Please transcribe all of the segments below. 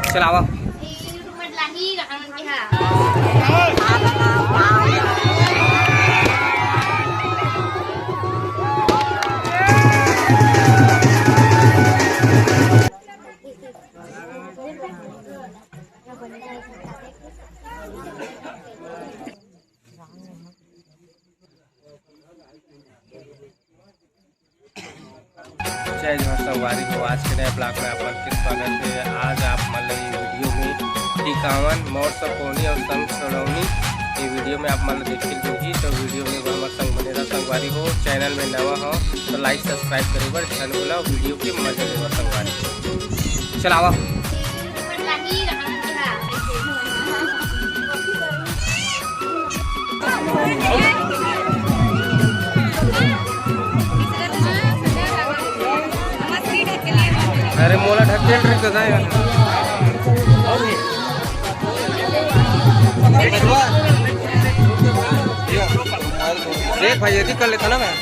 चल आवा। जय जोहार संगवारी हो। आज के नए ब्लॉग में आपका फिर स्वागत है। आज आप मतलब ये वीडियो में 51 मोर सपोनी और संग सड़ौनी ये वीडियो में आप मतलब देख होगी। तो वीडियो में हमारे संग बनेगा संगवारी हो। चैनल में नवा हो तो लाइक सब्सक्राइब करे बर ध्यान बोला। वीडियो के मजा लेवा संगवारी। चल आवा। अरे मोला ढकेल रही तो देख भाई यदि कर लेता ना मैं।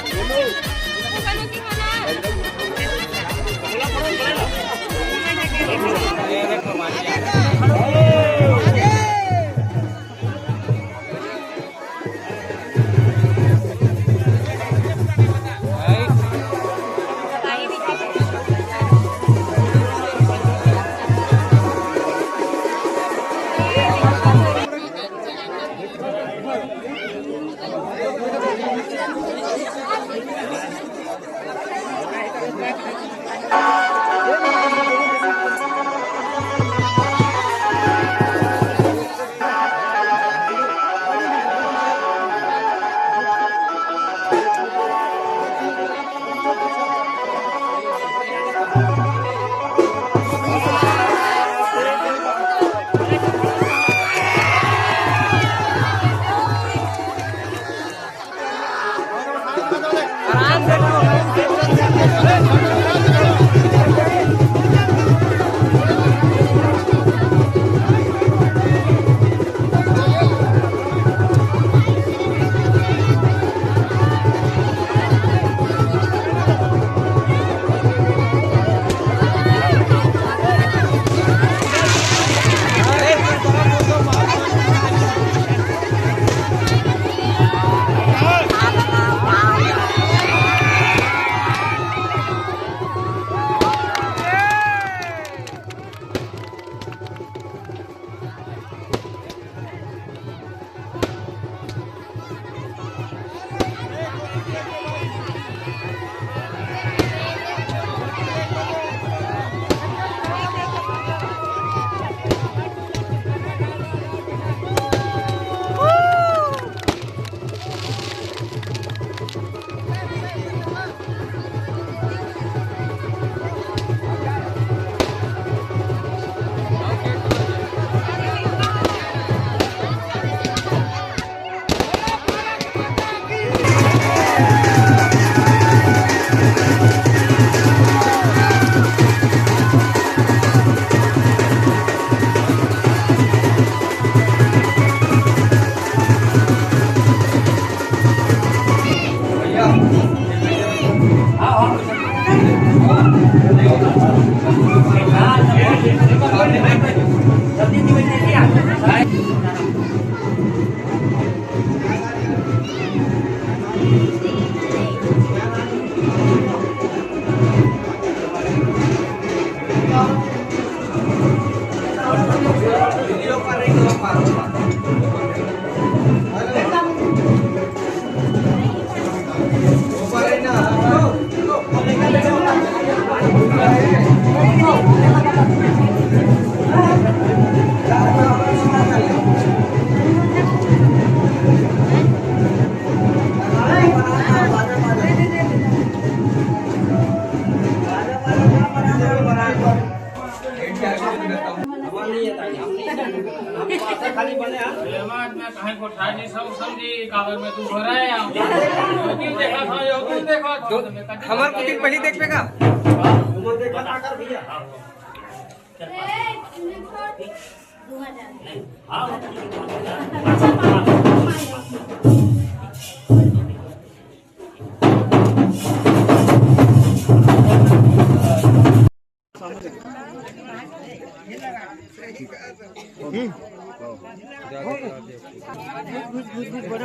खाली बने समाज में कहीं को ठाई नहीं सब समझी काबर में तू भरा है यूट्यूब देखा था यूट्यूब देखा था हमार कुछ दिन पहले देख पेगा उमर देखा ना कर भैया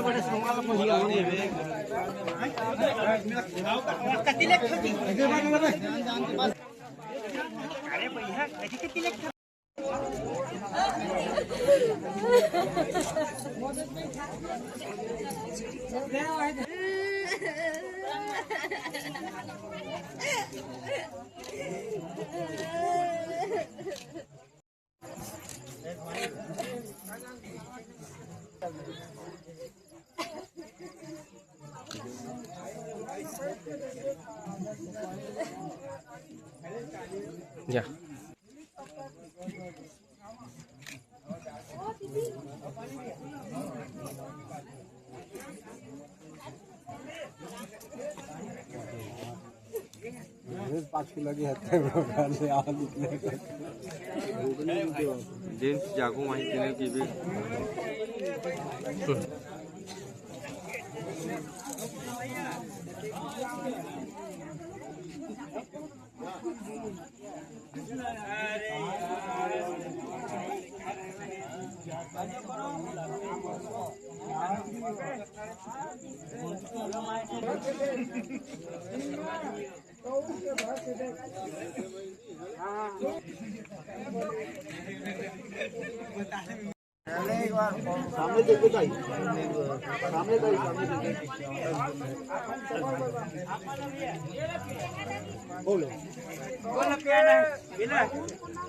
बड़े सोमाला पहिया होने अरे भैया किती लेख या जेन्स जागो माहिती नाही की बी सामने देखो भाई सामने बोलो बोलो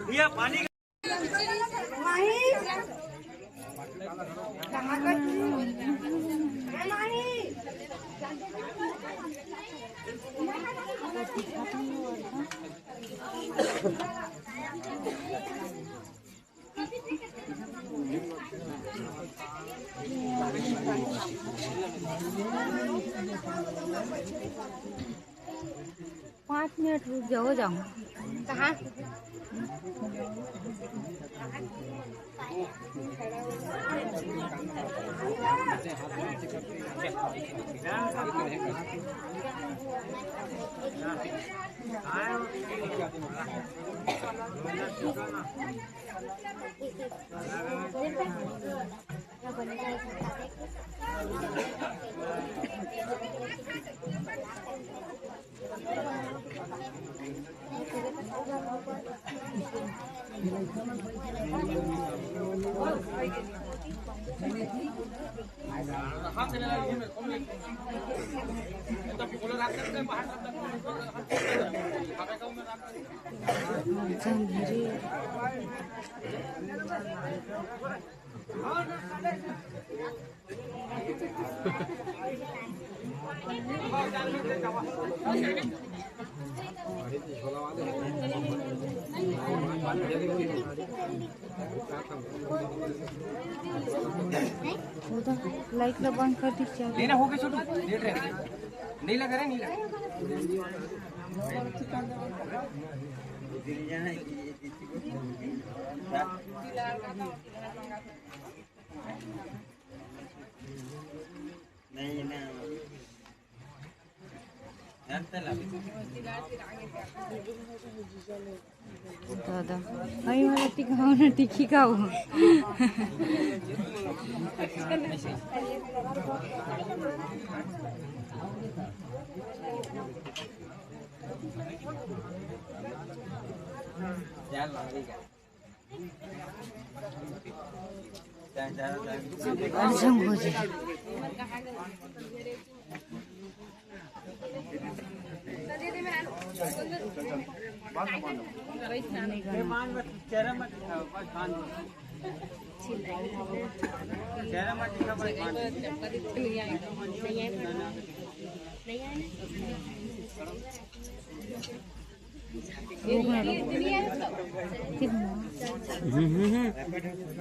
भैया पानी पाँच मिनट रुक जाओ जाऊँ कहाँ लाइट ला बंद कर दीजिए लेना हो गया छोटू लेट रहे नहीं लगा रहा नहीं लगा नहीं ना दादा आई मला टिकाऊ ना टिकी खाऊ अर्जंग हो जाए चेहरा मत दिखाओ बस खान दो चेहरा मत दिखाओ बस खान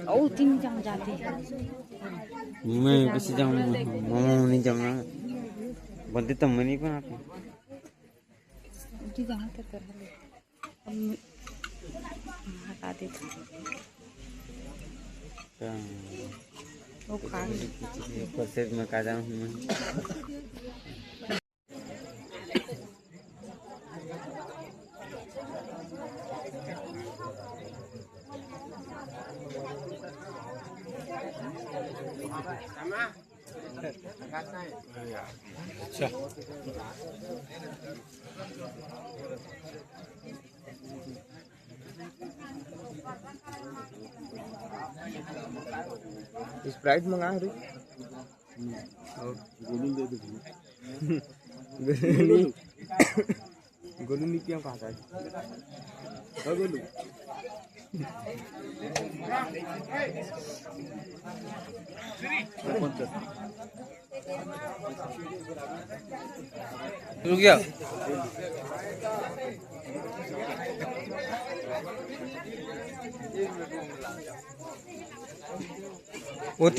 ओ तीन जम जाते हैं मैं कैसे जाऊँ मामा नहीं जाऊँगा बोलते तो मनी पण आपण जहाँ तक कर हटा देते वो काट प्रोसेस में का जाऊँ मैं अच्छा स्प्राइट मंगा रही और गोलू दे दो गोलू ने क्या कहा था गोलू रुक गया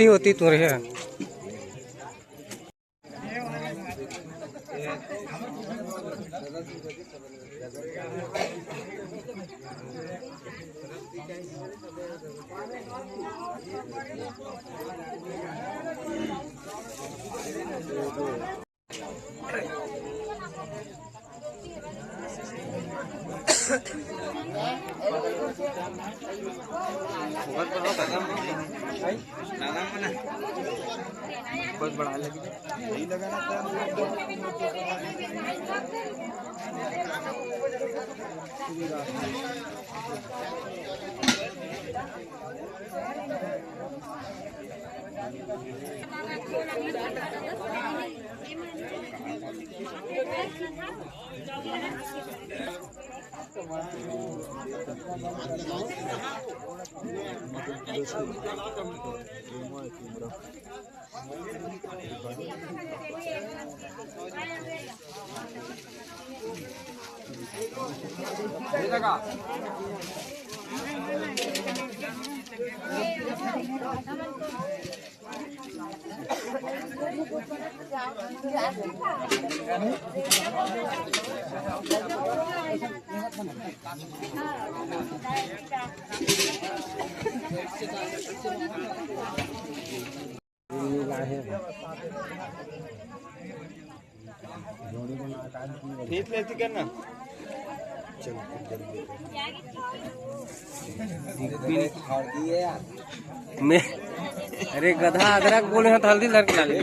होती तो रहे बहुत बड़ा लगी यही लगाना था ठीक लेती करना मैं अरे गधा अदरक बोले हैं तो हल्दी लड़के डाले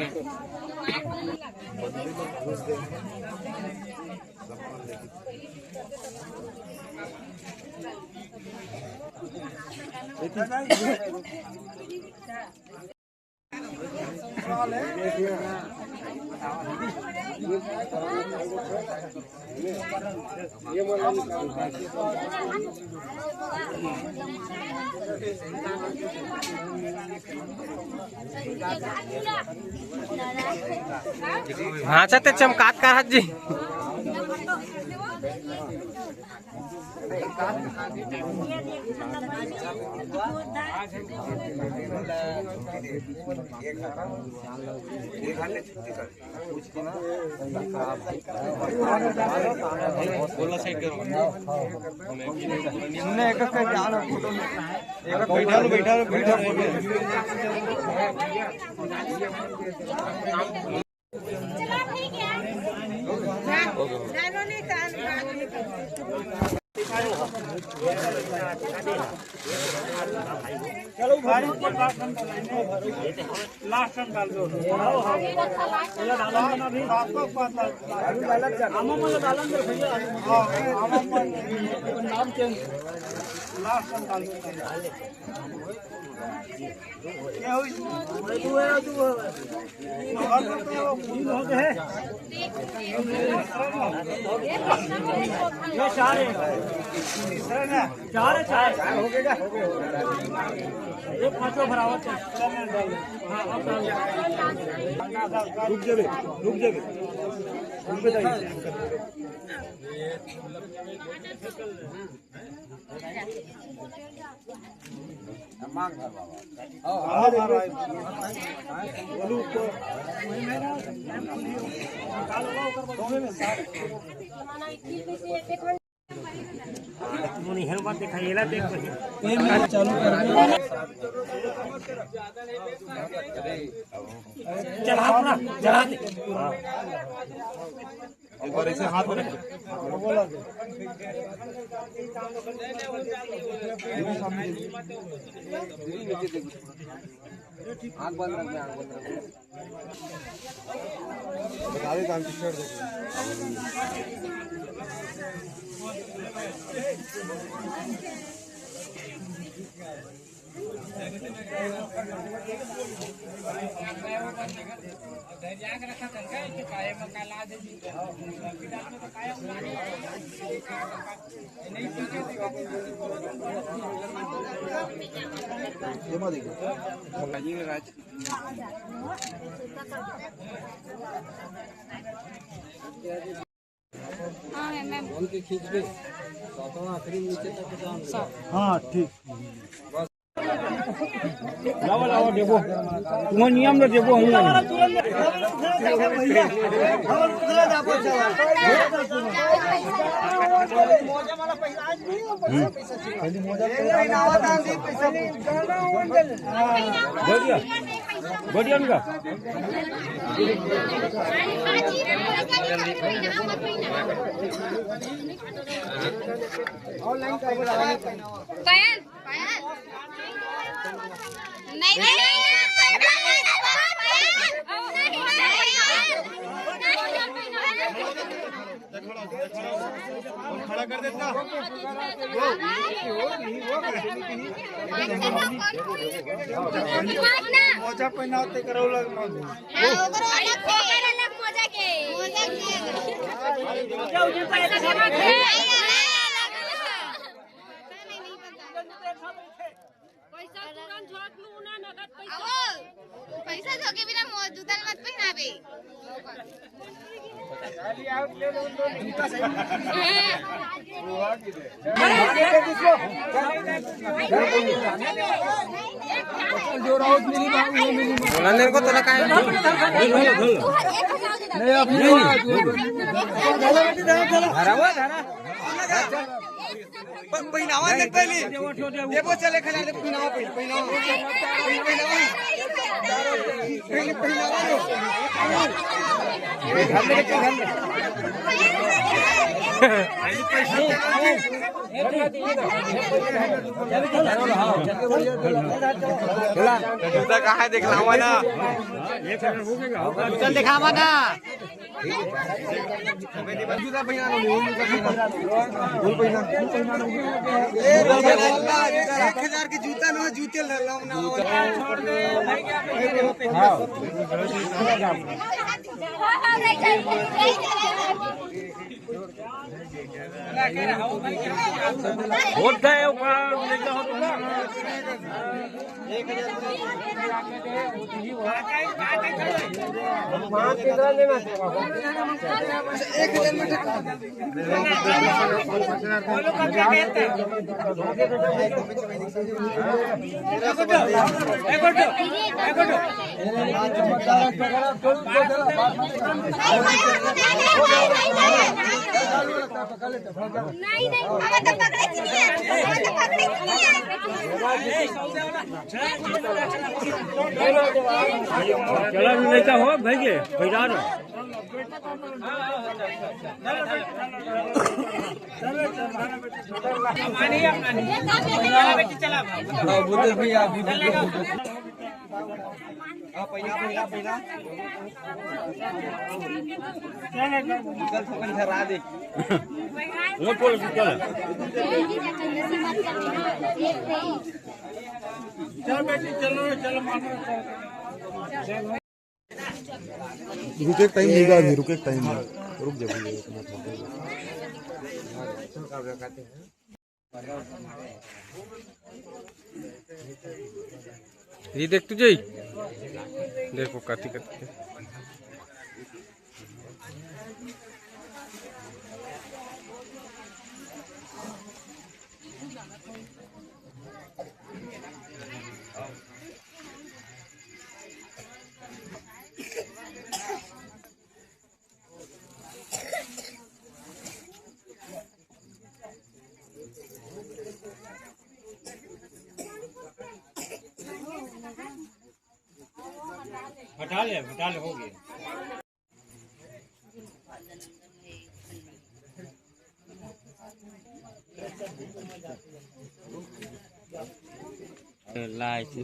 हाँ चाहते चमकात का हाथ जी चलो भाई लास्ट टाइम डाल दो ये डालन ना भी आपको पता आमा में डालन दे भैया हां आमा में नाम चेंज लास्ट टाइम डाल दो क्या हुई तू है और तो तीन हो गए ये चार है तीसरा ना चार हो गया ये पांचों भरावा चल डाल हां अब डाल रुक जावे रुक बताइए मांग कर बाबा हां बोलू को निकाल लो ऊपर में मुनी हेल बात दिखाइएला देख ये मैं चालू कर चला अपना चला दे एक बार ऐसे हाथ में रख बोला आँख बंद रखना, आँख बंद रखना। बता दे काम की छोड़ दो। हाँ ठीक लावा लावा देखो तुम्हारा नियम लो देखो हम बढ़िया उनका पायल नहीं खड़ा कर देता मोजा पहनाते करो लग पैसा जोके बिना जूता मत पहनावे बोला को तो लगा पहनावा दे पहले देखो चले खला दे पहनावा पहनावा जूता कहाँ दिखावा ना जूता दिखावा ना जूता पहना लो फूल पहना 1000 के जूता ना जूते लाओ ना होता है नहीं हमें तो पकड़े चला लेता हो भाई के बाजार रुके टाइम देगा अभी रुके टाइम रुक जा ये देख तुझे देखो कथी कथी हटा ले हो गया लाए थे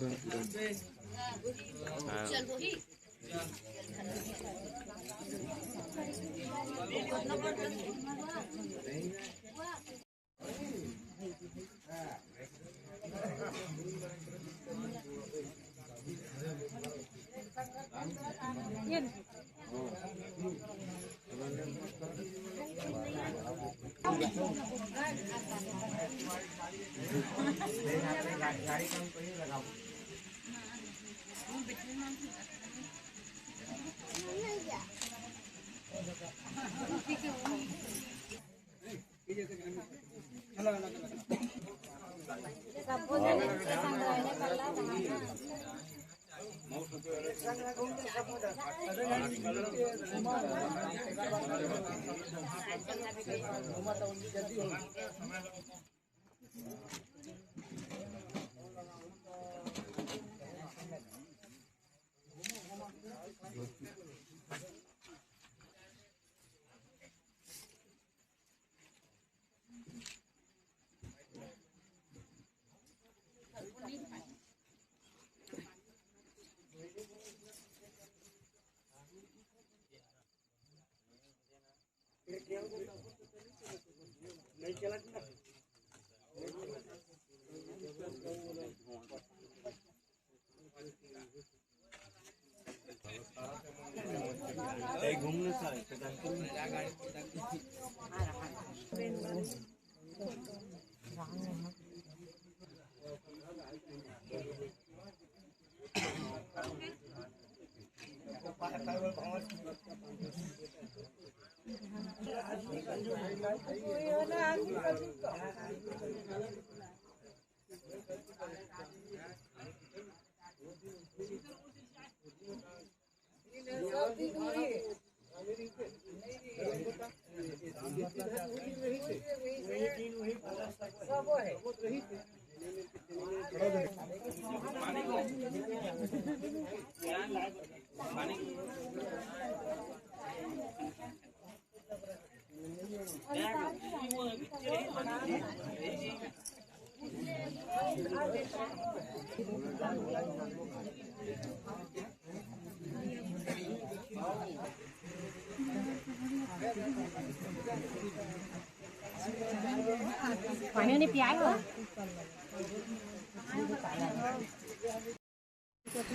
पानी नहीं पिया हो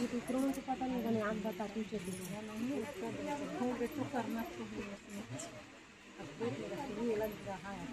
दूसरों को पता नहीं बने आप बताती नहीं उसको बेटो करना तो लग रहा है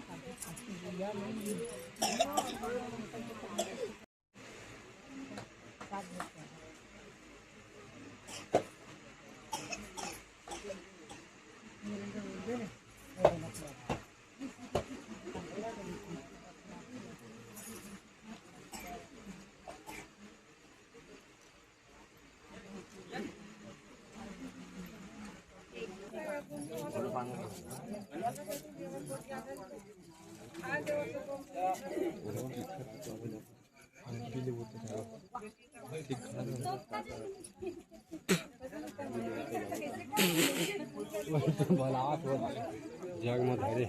जग में धरे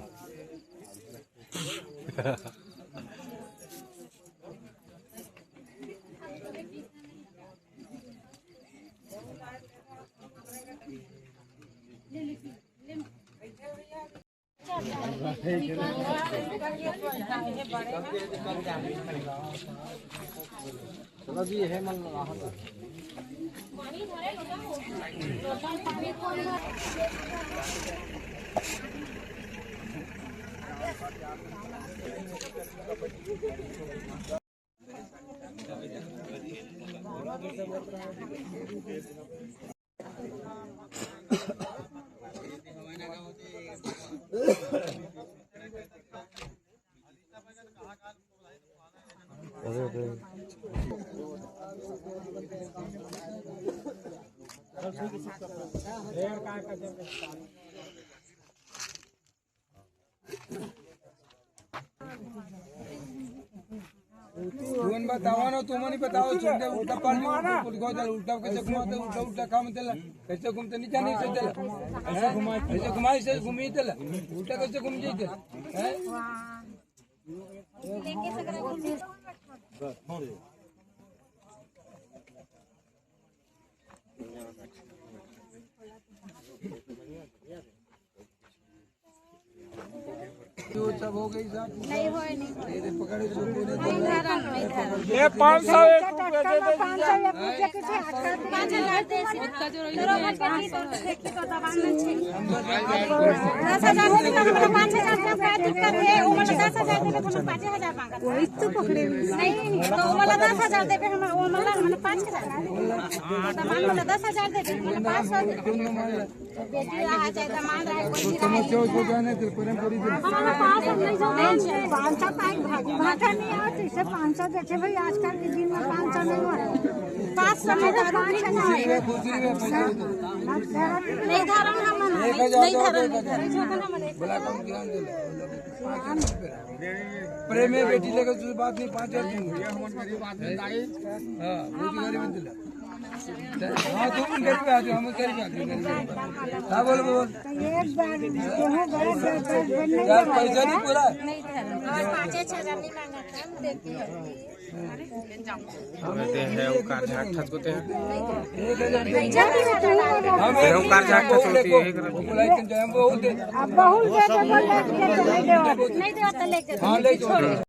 चलो जी है मन तुम बताओ ना तुम नहीं बताओ छोटे उल्टा पाल उल्टा कैसे घुमाते उल्टा उल्टा काम देला कैसे घूमते नीचे नहीं से देला ऐसे घुमाई से घूमी देला उल्टा कैसे घूम जाते हैं नहीं होए नहीं ये 500 एक रुपए दे दे 500 या पूछे किसे आजकल 5000 दे इसका जो रोहन के की तो खेती तो दबान में छे 10,000 दे तो हमरा 5,000 का क्या दिक्कत है वो मला 10,000 दे तो 5,000 मांगा वही तो पकड़े नहीं तो वो मला 10,000 दे हम वो मला 5,000 दबान मला 10,000 दे मला 500 दे बेटी आ जाए दमान रहे कोई समस्या हो जाने तो प्रेम करी हमारा 500 नहीं जो 500 पाई भाटा नहीं आती से 500 देखे भाई आजकल के दिन में 500 नहीं हो रहा 500 में तो 500 नहीं धरम हम नहीं धरम बोला कम ध्यान दे प्रेम में बेटी लेकर तुझे बात नहीं 5,000 दूंगा ये हम गरीब आदमी दाई हां रोटी गरीब दिला हां तुम गरीब आदमी हम गरीब आदमी हां बोल बोल एक बार गेहूं गए यार पैसा नहीं पूरा नहीं धरम 5,000 नहीं मांगा था देखिए कहते हैं ओकार झाट ठस होते हैं हम ओकार झाट ठस होती है अब बहुत दे नहीं दे तो लेके हां ले